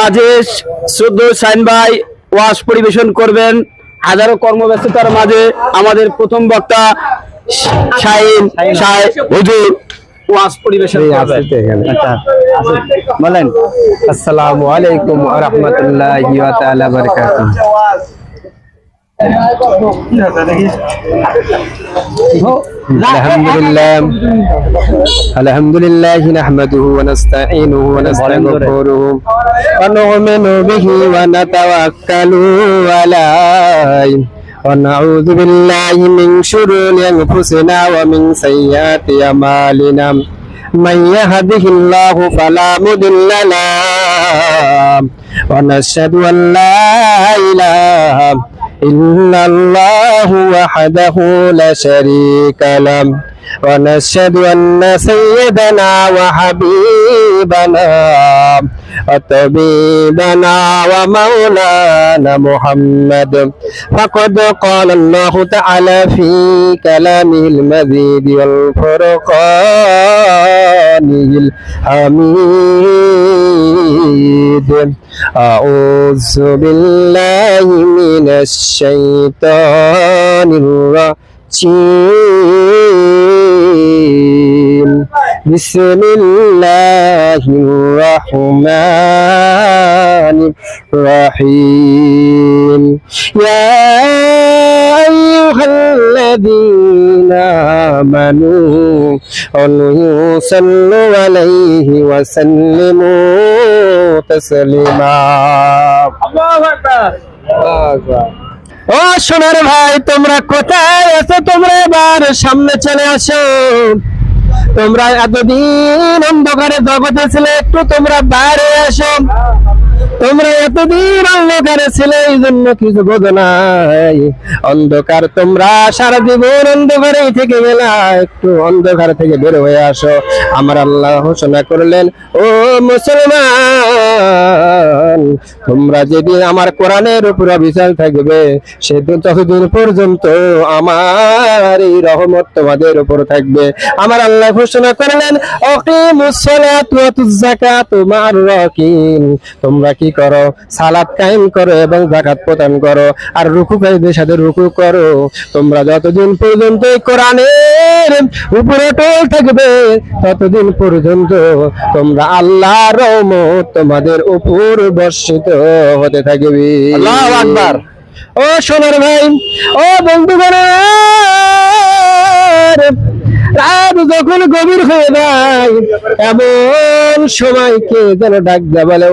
মাঝে 14 শাহিন ভাই ওয়াজ পরিবেশন করবেন। হাজারো কর্মব্যস্ততার মাঝে আমাদের প্রথম বক্তা শাহিন হুজুর ওয়াজ পরিবেশন করবেন। বলেন আসসালামু আলাইকুম ওয়া রাহমাতুল্লাহি ওয়া তাআলা বারাকাতুহু। আলহামদুলিল্লাহ নাহমাদুহু ওয়া নাস্তাঈনুহু ওয়া নাস্তাগফিরুহু ওয়া নু'মিনু বিহি ওয়া নাতাওয়াক্কালু আলাইহি ওয়া নাউযু বিল্লাহি মিন শুরুরি আনফুসিনা ওয়া মিন সাইয়্যাতি আমালিনা মান ইয়াহদিহিল্লাহু ফালা মুদিল্লা লাহু ওয়া নাশহাদু আন লা ইলাহা ইল্লাল্লাহু ওয়াহদাহু লা শারীকা লাহু ওয়া নাশহাদু আন্না সাইয়্যিদানা ওয়া হাবিবানা ওয়া তাবিবানা ওয়া মাওলানা মুহাম্মাদ ফাকাদ ক্বালা আল্লাহু তাআলা ফি কালামিল মাজিদ ওয়াল ফুরকানিল হামিদ আউযু বিল্লাহি মিনাশ শাইতানির রাজিম বিসমিল্লাহির রহমানির রহিম ইয়া আইয়ুহাল্লাযীনা আমানু সাল্লু আলাইহি ওয়া সাল্লিমু তাসলিমা। আল্লাহু আকবার। ও সোনার ভাই, তোমরা কোথায় আছো? তোমরা এবার সামনে চলে আসো। তোমরা এতদিন অন্ধকারে জগতে ছিলে, একটু তোমরা বাইরে আসো। তোমরা এতদিন অন্ধকারে ছিলে, এই জন্য কিছু বোঝো নাই। অন্ধকার তোমরা সারা জীবন অন্ধকারেই থেকে গেলা, একটু অন্ধকার থেকে বের হয়ে আসো। আমার আল্লাহ ঘোষণা করলেন, ও মুসলমান, তোমরা যেদিন আমার কোরআনের উপর অবিচল থাকবে, সেদিন ততদিন পর্যন্ত আমার এই রহমত তোমাদের উপর থাকবে। আমার আল্লাহ ঘোষণা করলেন, আকিমুস সালাতা ওয়া আতুজ যাকাতা মা'আর রাকিন। তোমরা কি করো? সালাত কায়েম করো এবং যাকাত প্রদান করো, আর রুকুকারীদের সাথে রুকু করো। তোমরা যতদিন পর্যন্ত এই কোরআনের উপরে অটল থাকবে, ততদিন পর্যন্ত তোমরা আল্লাহর রহমত তোমাদের উপর বর্ষিত হতে থাকবে। আল্লাহু আকবার। ও সোনার ভাই, ও বন্ধুগণ, রাত যখন গভীর হয়ে যায়, এমন সময়কে যেন ডাক দেয়া বলে,